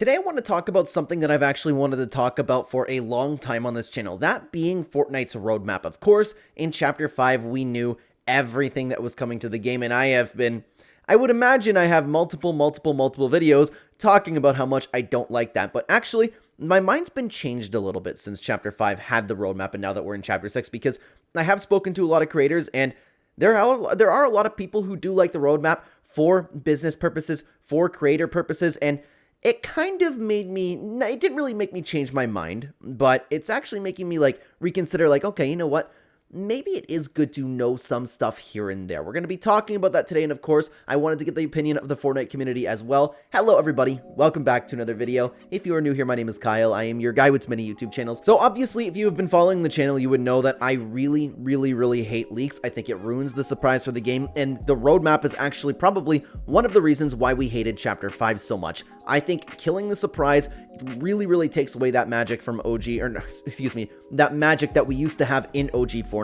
Today I want to talk about something that I've actually wanted to talk about for a long time on this channel, that being Fortnite's roadmap. Of course, in Chapter 5, we knew everything that was coming to the game, and I would imagine I have multiple videos talking about how much I don't like that, but actually, my mind's been changed a little bit since Chapter 5 had the roadmap, and now that we're in Chapter 6, because I have spoken to a lot of creators, and there are a lot of people who do like the roadmap for business purposes, for creator purposes, and it kind of made me, it didn't really make me change my mind, but it's actually making me reconsider okay, you know what? Maybe it is good to know some stuff here and there. We're going to be talking about that today, and of course, I wanted to get the opinion of the Fortnite community as well. Hello everybody, welcome back to another video. If you are new here, my name is Kyle. I am your guy with many YouTube channels. So obviously, if you have been following the channel, you would know that I really hate leaks. I think it ruins the surprise for the game, and the roadmap is actually probably one of the reasons why we hated Chapter 5 so much. I think killing the surprise really takes away that magic from OG, or excuse me, that magic that we used to have in OG Fortnite.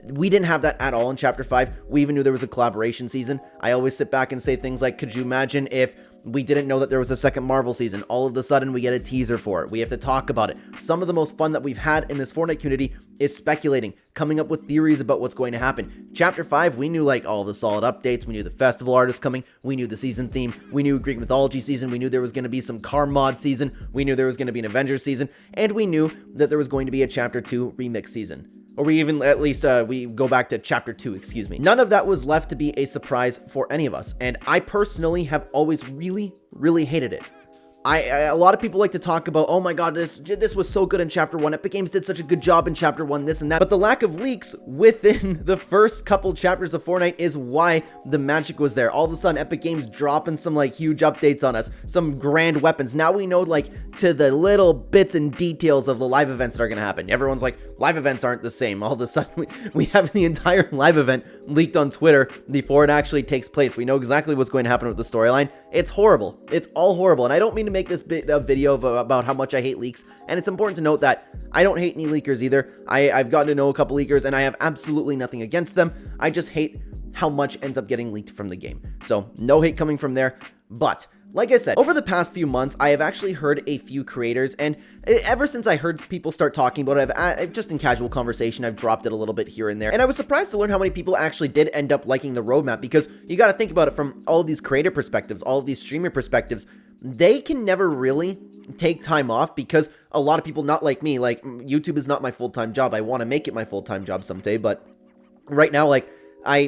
We didn't have that at all in Chapter 5. We even knew there was a collaboration season. I always sit back and say things like, could you imagine if we didn't know that there was a second Marvel season? All of a sudden, we get a teaser for it. We have to talk about it. Some of the most fun that we've had in this Fortnite community is speculating, coming up with theories about what's going to happen. Chapter 5, we knew all the solid updates. We knew the festival art is coming. We knew the season theme. We knew Greek mythology season. We knew there was going to be some car mod season. We knew there was going to be an Avengers season. And we knew that there was going to be a Chapter 2 remix season. Or we even, at least, we go back to Chapter 2, excuse me. None of that was left to be a surprise for any of us, and I personally have always really hated it. A lot of people like to talk about, oh my god, this was so good in Chapter 1, Epic Games did such a good job in Chapter 1, this and that, but the lack of leaks within the first couple chapters of Fortnite is why the magic was there. All of a sudden, Epic Games dropping some huge updates on us, some grand weapons. Now we know to the little bits and details of the live events that are going to happen. Everyone's like, live events aren't the same. All of a sudden, we have the entire live event leaked on Twitter before it actually takes place. We know exactly what's going to happen with the storyline. It's horrible. It's all horrible, and I don't mean to make this a video about how much I hate leaks, and it's important to note that I don't hate any leakers either. I've gotten to know a couple leakers, and I have absolutely nothing against them. I just hate how much ends up getting leaked from the game. So no hate coming from there, but like I said, over the past few months, I have actually heard a few creators, and ever since I heard people start talking about it, I've just in casual conversation, I've dropped it a little bit here and there, and I was surprised to learn how many people actually did end up liking the roadmap, because you got to think about it from all of these creator perspectives, all of these streamer perspectives. They can never really take time off because a lot of people, not like me, YouTube is not my full-time job. I want to make it my full-time job someday, but right now, I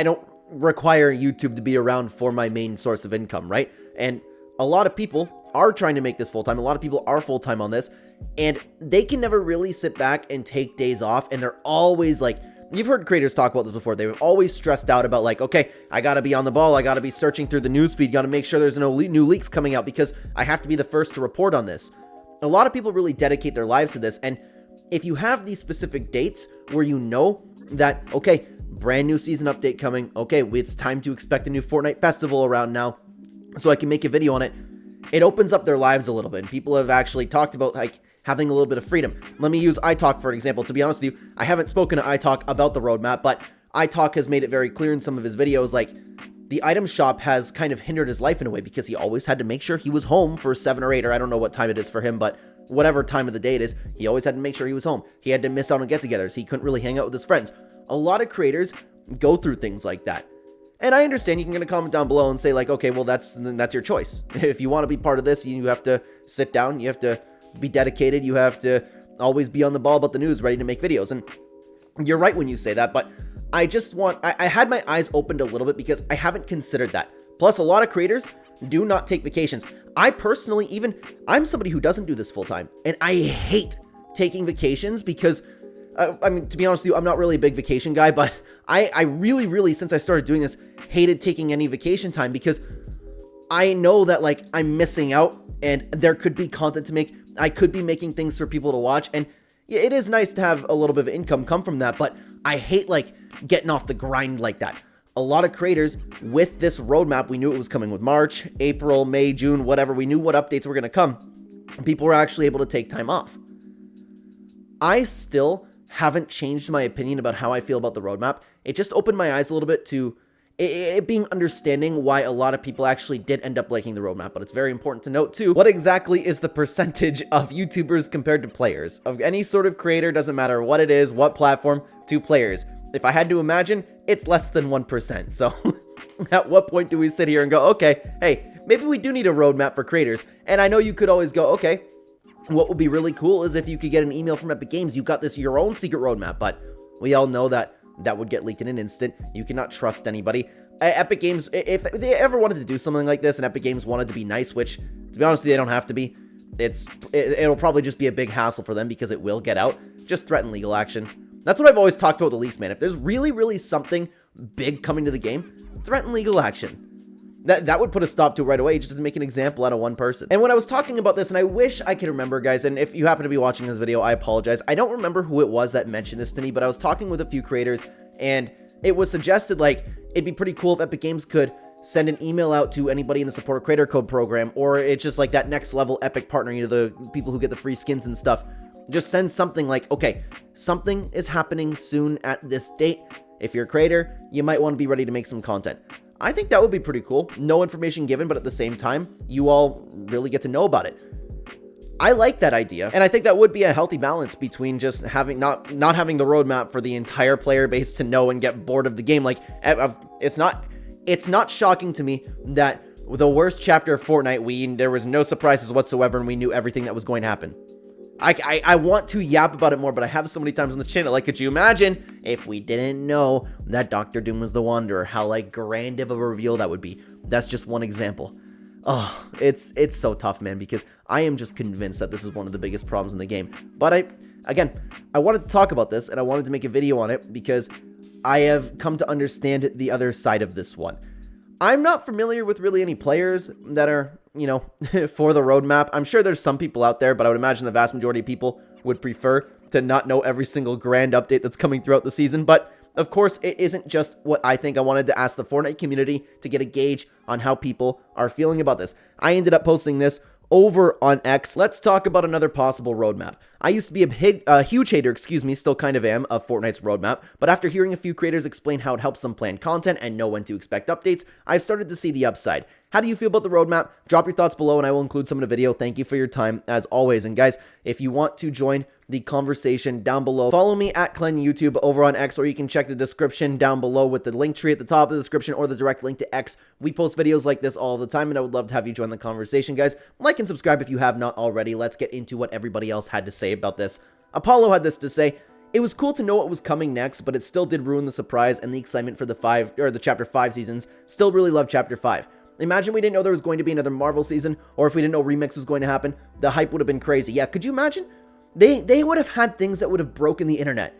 don't require YouTube to be around for my main source of income, right? And a lot of people are trying to make this full-time. A lot of people are full-time on this, and they can never really sit back and take days off, and they're always you've heard creators talk about this before. They've always stressed out about okay, I gotta be on the ball. I gotta be searching through the newsfeed. Gotta make sure there's no new leaks coming out because I have to be the first to report on this. A lot of people really dedicate their lives to this, and if you have these specific dates where you know that, okay, brand new season update coming, okay, it's time to expect a new Fortnite festival around now, so I can make a video on it, it opens up their lives a little bit, and people have actually talked about having a little bit of freedom. Let me use iTalk for an example. To be honest with you, I haven't spoken to iTalk about the roadmap, but iTalk has made it very clear in some of his videos, the item shop has kind of hindered his life in a way because he always had to make sure he was home for 7 or 8, or I don't know what time it is for him, but whatever time of the day it is, he always had to make sure he was home. He had to miss out on get-togethers. He couldn't really hang out with his friends. A lot of creators go through things like that. And I understand you can get a comment down below and say okay, well, that's your choice. If you want to be part of this, you have to sit down, you have to be dedicated, you have to always be on the ball about the news, ready to make videos. And you're right when you say that, but I had my eyes opened a little bit because I haven't considered that. Plus, a lot of creators do not take vacations. I personally, I'm somebody who doesn't do this full time, and I hate taking vacations because I mean, to be honest with you, I'm not really a big vacation guy, but I really, since I started doing this, hated taking any vacation time because I know that I'm missing out and there could be content to make. I could be making things for people to watch, and yeah, it is nice to have a little bit of income come from that, but I hate getting off the grind like that. A lot of creators with this roadmap, we knew it was coming with March, April, May, June, whatever. We knew what updates were going to come. People were actually able to take time off. I still haven't changed my opinion about how I feel about the roadmap. It just opened my eyes a little bit to it being understanding why a lot of people actually did end up liking the roadmap. But it's very important to note too, what exactly is the percentage of YouTubers compared to players? Of any sort of creator, doesn't matter what it is, what platform, to players. If I had to imagine, it's less than 1%. So at what point do we sit here and go, okay, hey, maybe we do need a roadmap for creators? And I know you could always go, okay, what would be really cool is if you could get an email from Epic Games, you got this your own secret roadmap, but we all know that that would get leaked in an instant. You cannot trust anybody. Epic Games, if they ever wanted to do something like this and Epic Games wanted to be nice, which, to be honest with you, they don't have to be, it'll probably just be a big hassle for them because it will get out. Just threaten legal action. That's what I've always talked about with the leaks, man. If there's really something big coming to the game, threaten legal action. That would put a stop to it right away, just to make an example out of one person. And when I was talking about this, and I wish I could remember, guys, and if you happen to be watching this video, I apologize. I don't remember who it was that mentioned this to me, but I was talking with a few creators, and it was suggested, like, it'd be pretty cool if Epic Games could send an email out to anybody in the Supporter Creator Code program, or it's just like that next level Epic partner, you know, the people who get the free skins and stuff. Just send something like, okay, something is happening soon at this date. If you're a creator, you might want to be ready to make some content. I think that would be pretty cool. No information given, but at the same time, you all really get to know about it. I like that idea, and I think that would be a healthy balance between just having not having the roadmap for the entire player base to know and get bored of the game. Like, it's not shocking to me that the worst chapter of Fortnite, there was no surprises whatsoever, and we knew everything that was going to happen. I want to yap about it more, but I have so many times on the channel. Like, could you imagine if we didn't know that Dr. Doom was the Wanderer? How, like, grand of a reveal that would be. That's just one example. Oh, it's so tough, man, because I am just convinced that this is one of the biggest problems in the game. But I wanted to talk about this, and I wanted to make a video on it because I have come to understand the other side of this one. I'm not familiar with really any players that are, you know, for the roadmap. I'm sure there's some people out there, but I would imagine the vast majority of people would prefer to not know every single grand update that's coming throughout the season. But of course, it isn't just what I think. I wanted to ask the Fortnite community to get a gauge on how people are feeling about this. I ended up posting this over on X. Let's talk about another possible roadmap. I used to be a huge hater, still kind of am, of Fortnite's roadmap, but after hearing a few creators explain how it helps them plan content and know when to expect updates, I started to see the upside. How do you feel about the roadmap? Drop your thoughts below and I will include some in the video. Thank you for your time, as always. And guys, if you want to join the conversation down below, follow me at Clen YouTube over on X, or you can check the description down below with the link tree at the top of the description or the direct link to X. We post videos like this all the time, and I would love to have you join the conversation, guys. Like and subscribe if you have not already. Let's get into what everybody else had to say about this. Apollo had this to say: it was cool to know what was coming next, but it still did ruin the surprise and the excitement for the Chapter 5 seasons. Still really love Chapter 5. Imagine we didn't know there was going to be another Marvel season, or if we didn't know Remix was going to happen. The hype would have been crazy. Yeah, could you imagine? They would have had things that would have broken the internet.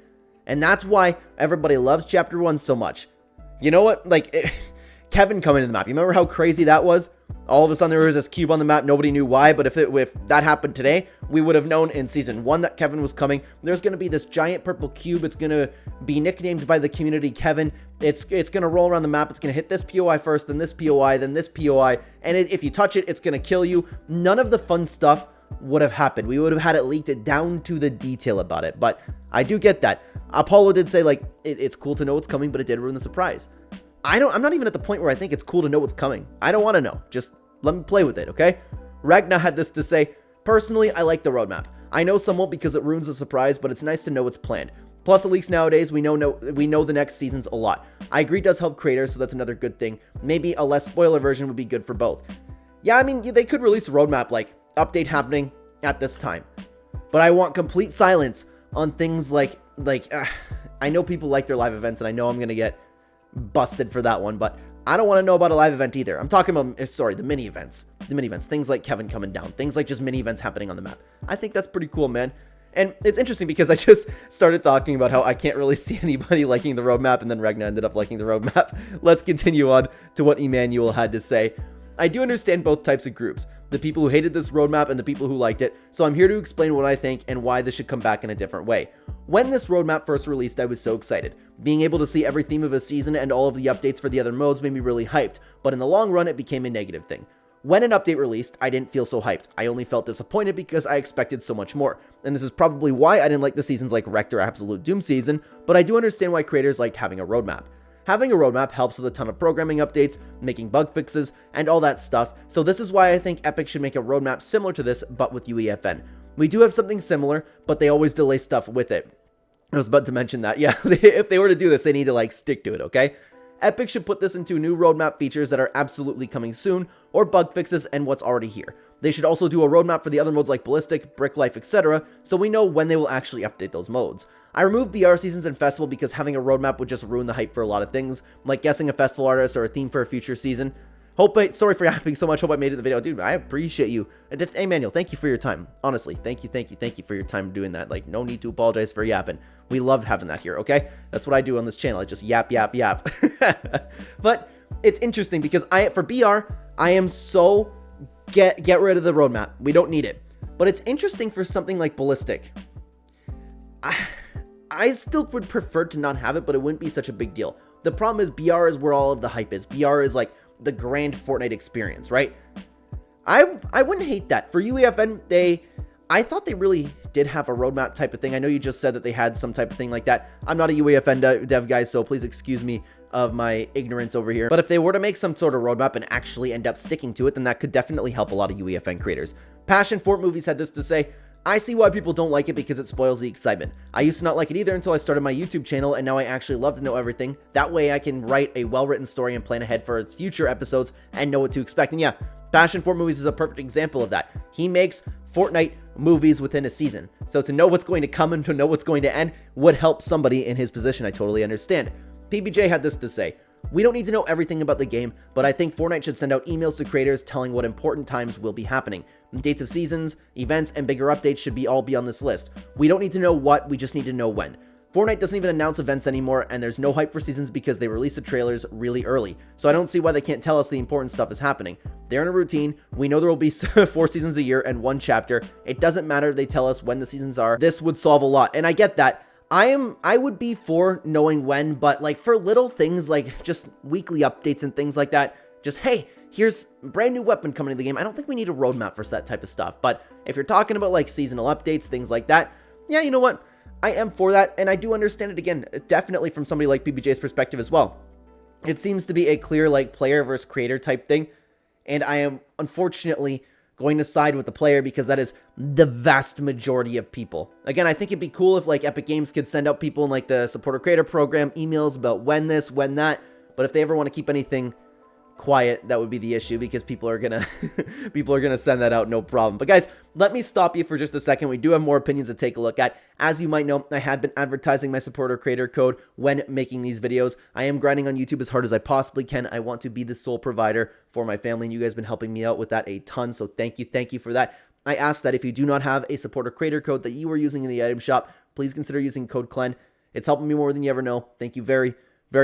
And that's why everybody loves Chapter 1 so much. You know what? Like, Kevin coming to the map. You remember how crazy that was? All of a sudden, there was this cube on the map. Nobody knew why. But if that happened today, we would have known in Season 1 that Kevin was coming. There's going to be this giant purple cube. It's going to be nicknamed by the community Kevin. It's going to roll around the map. It's going to hit this POI first, then this POI, then this POI. And if you touch it, it's going to kill you. None of the fun stuff would have happened. We would have had it leaked down to the detail about it. But I do get that. Apollo did say, like, it's cool to know what's coming, but it did ruin the surprise. I'm not even at the point where I think it's cool to know what's coming. I don't want to know. Just let me play with it, okay? Ragna had this to say: personally, I like the roadmap. I know some won't because it ruins the surprise, but it's nice to know what's planned. Plus, at least nowadays, we know the next seasons a lot. I agree it does help creators, so that's another good thing. Maybe a less spoiler version would be good for both. Yeah, I mean, they could release a roadmap, like, update happening at this time. But I want complete silence on things like I know people like their live events, and I know I'm going to get busted for that one, but I don't want to know about a live event either. I'm talking about, the mini events. The mini events, things like Kevin coming down, things like just mini events happening on the map. I think that's pretty cool, man. And it's interesting because I just started talking about how I can't really see anybody liking the roadmap, and then Ragna ended up liking the roadmap. Let's continue on to what Emmanuel had to say. I do understand both types of groups, the people who hated this roadmap and the people who liked it, so I'm here to explain what I think and why this should come back in a different way. When this roadmap first released, I was so excited. Being able to see every theme of a season and all of the updates for the other modes made me really hyped, but in the long run, it became a negative thing. When an update released, I didn't feel so hyped. I only felt disappointed because I expected so much more. And this is probably why I didn't like the seasons like Wrecked or Absolute Doom season, but I do understand why creators liked having a roadmap. Having a roadmap helps with a ton of programming updates, making bug fixes, and all that stuff, so this is why I think Epic should make a roadmap similar to this, but with UEFN. We do have something similar, but they always delay stuff with it. I was about to mention that. Yeah, if they were to do this, they need to like stick to it, okay? Epic should put this into new roadmap features that are absolutely coming soon, or bug fixes and what's already here. They should also do a roadmap for the other modes like Ballistic, Brick Life, etc., so we know when they will actually update those modes. I removed BR seasons and festival because having a roadmap would just ruin the hype for a lot of things, like guessing a festival artist or a theme for a future season. Sorry for yapping so much, hope I made it in the video. Dude, I appreciate you. Hey, Manuel, thank you for your time. Honestly, thank you for your time doing that. Like, no need to apologize for yapping. We love having that here, okay? That's what I do on this channel. I just yap. But it's interesting because for BR, I am so get rid of the roadmap. We don't need it. But it's interesting for something like Ballistic. I still would prefer to not have it, but it wouldn't be such a big deal. The problem is BR is where all of the hype is. BR is like the grand Fortnite experience, right? I wouldn't hate that. For UEFN, I thought they really did have a roadmap type of thing. I know you just said that they had some type of thing like that. I'm not a UEFN dev guy, so please excuse me of my ignorance over here. But if they were to make some sort of roadmap and actually end up sticking to it, then that could definitely help a lot of UEFN creators. Passion Fort Movies had this to say: I see why people don't like it because it spoils the excitement. I used to not like it either until I started my YouTube channel, and now I actually love to know everything. That way I can write a well-written story and plan ahead for its future episodes and know what to expect. And yeah, Passion for Movies is a perfect example of that. He makes Fortnite movies within a season. So to know what's going to come and to know what's going to end would help somebody in his position. I totally understand. PBJ had this to say: we don't need to know everything about the game, but I think Fortnite should send out emails to creators telling what important times will be happening. Dates of seasons, events, and bigger updates should all be on this list. We don't need to know what, we just need to know when. Fortnite doesn't even announce events anymore, and there's no hype for seasons because they release the trailers really early. So I don't see why they can't tell us the important stuff is happening. They're in a routine. We know there will be 4 seasons a year and 1 chapter. It doesn't matter. They tell us when the seasons are. This would solve a lot, and I get that. I would be for knowing when, but like for little things like just weekly updates and things like that, just, hey, here's a brand new weapon coming to the game. I don't think we need a roadmap for that type of stuff. But if you're talking about like seasonal updates, things like that, yeah, you know what? I am for that, and I do understand it again, definitely from somebody like PBJ's perspective as well. It seems to be a clear like player versus creator type thing, and I am unfortunately going to side with the player because that is the vast majority of people. Again, I think it'd be cool if like Epic Games could send out people in like the supporter creator program emails about when this, when that, but if they ever want to keep anything quiet, that would be the issue because people are gonna send that out, no problem. But guys, let me stop you for just a second. We do have more opinions to take a look at. As you might know, I have been advertising my supporter creator code when making these videos. I am grinding on YouTube as hard as I possibly can. I want to be the sole provider for my family, and you guys have been helping me out with that a ton, so thank you for that. I ask that if you do not have a supporter creator code that you are using in the item shop, please consider using code CLEN. It's helping me more than you ever know. Thank you very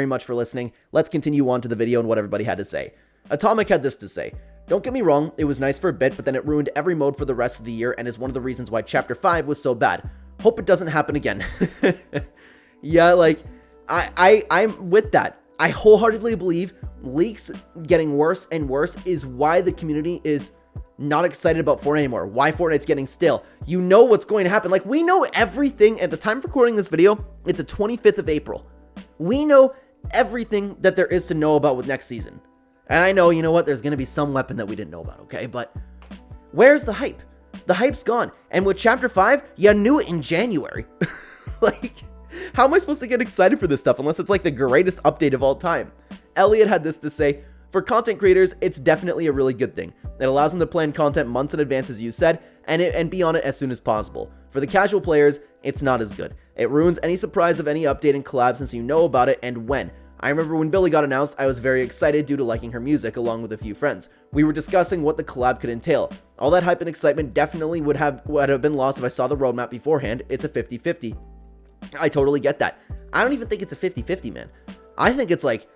much for listening. Let's continue on to the video and what everybody had to say. Atomic had this to say: don't get me wrong, it was nice for a bit, but then it ruined every mode for the rest of the year and is one of the reasons why Chapter 5 was so bad. Hope it doesn't happen again. Yeah, like, I'm with that. I wholeheartedly believe leaks getting worse and worse is why the community is not excited about Fortnite anymore. Why Fortnite's getting stale. You know what's going to happen. Like, we know everything. At the time of recording this video, it's the 25th of April. We know everything that there is to know about with next season. And I know, you know what, there's going to be some weapon that we didn't know about, okay? But where's the hype? The hype's gone. And with Chapter 5, you knew it in January. Like, how am I supposed to get excited for this stuff unless it's like the greatest update of all time? Elliot had this to say: for content creators, it's definitely a really good thing. It allows them to plan content months in advance, as you said, and be on it as soon as possible. For the casual players, it's not as good. It ruins any surprise of any update and collab since you know about it and when. I remember when Billy got announced, I was very excited due to liking her music along with a few friends. We were discussing what the collab could entail. All that hype and excitement definitely would have been lost if I saw the roadmap beforehand. It's a 50-50. I totally get that. I don't even think it's a 50-50, man. I think it's like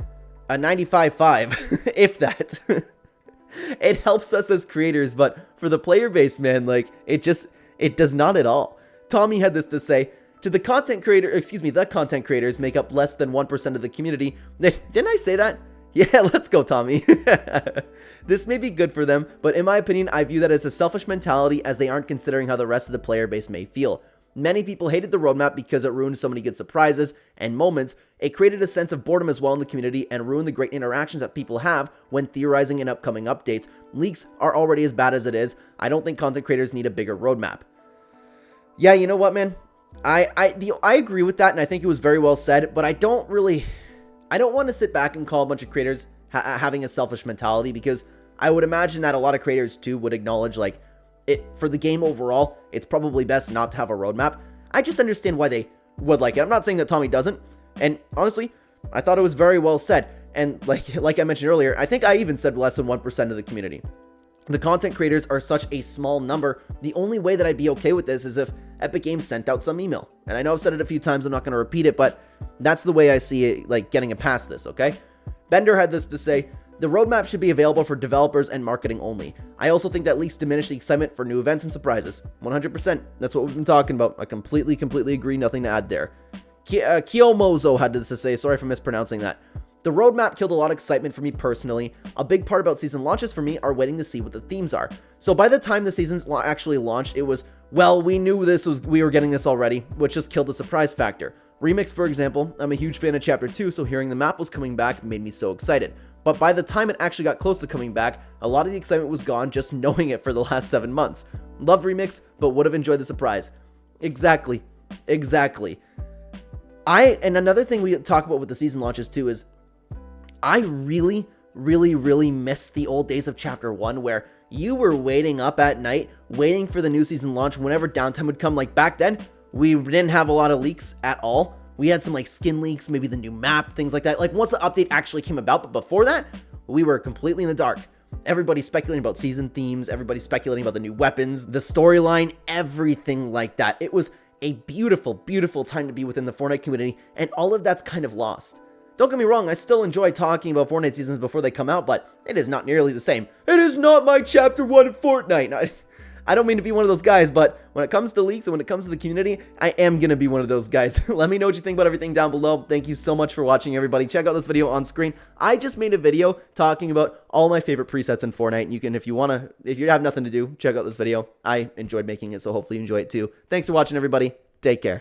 a 95-5, if that. It helps us as creators, but for the player base, man, like, it does not at all. Tommy had this to say: the content creators make up less than 1% of the community. Didn't I say that? Yeah, let's go, Tommy. This may be good for them, but in my opinion, I view that as a selfish mentality as they aren't considering how the rest of the player base may feel. Many people hated the roadmap because it ruined so many good surprises and moments. It created a sense of boredom as well in the community and ruined the great interactions that people have when theorizing in upcoming updates. Leaks are already as bad as it is. I don't think content creators need a bigger roadmap. Yeah, you know what, man? I agree with that, and I think it was very well said, but I don't want to sit back and call a bunch of creators having a selfish mentality, because I would imagine that a lot of creators too would acknowledge, like, for the game overall, it's probably best not to have a roadmap. I just understand why they would like it. I'm not saying that Tommy doesn't, and honestly, I thought it was very well said, and like I mentioned earlier, I think I even said less than 1% of the community. The content creators are such a small number. The only way that I'd be okay with this is if Epic Games sent out some email. And I know I've said it a few times, I'm not going to repeat it, but that's the way I see it, like, getting it past this, okay? Bender had this to say: the roadmap should be available for developers and marketing only. I also think that leaks diminish the excitement for new events and surprises. 100%. That's what we've been talking about. I completely agree. Nothing to add there. Kiyomozo had this to say, sorry for mispronouncing that: the roadmap killed a lot of excitement for me personally. A big part about season launches for me are waiting to see what the themes are. So by the time the seasons actually launched, it was, well, we knew we were getting this already, which just killed the surprise factor. Remix, for example, I'm a huge fan of Chapter 2, so hearing the map was coming back made me so excited. But by the time it actually got close to coming back, a lot of the excitement was gone just knowing it for the last 7 months. Loved Remix, but would have enjoyed the surprise. Exactly. And another thing we talk about with the season launches too is, I really miss the old days of Chapter 1, where you were waiting up at night, waiting for the new season launch whenever downtime would come. Like, back then, we didn't have a lot of leaks at all. We had some, like, skin leaks, maybe the new map, things like that. Like, once the update actually came about, but before that, we were completely in the dark. Everybody speculating about season themes, everybody speculating about the new weapons, the storyline, everything like that. It was a beautiful time to be within the Fortnite community, and all of that's kind of lost. Don't get me wrong, I still enjoy talking about Fortnite seasons before they come out, but it is not nearly the same. It is not my Chapter 1 of Fortnite. I don't mean to be one of those guys, but when it comes to leaks and when it comes to the community, I am going to be one of those guys. Let me know what you think about everything down below. Thank you so much for watching, everybody. Check out this video on screen. I just made a video talking about all my favorite presets in Fortnite, and you can, if you have nothing to do, check out this video. I enjoyed making it, so hopefully you enjoy it too. Thanks for watching, everybody. Take care.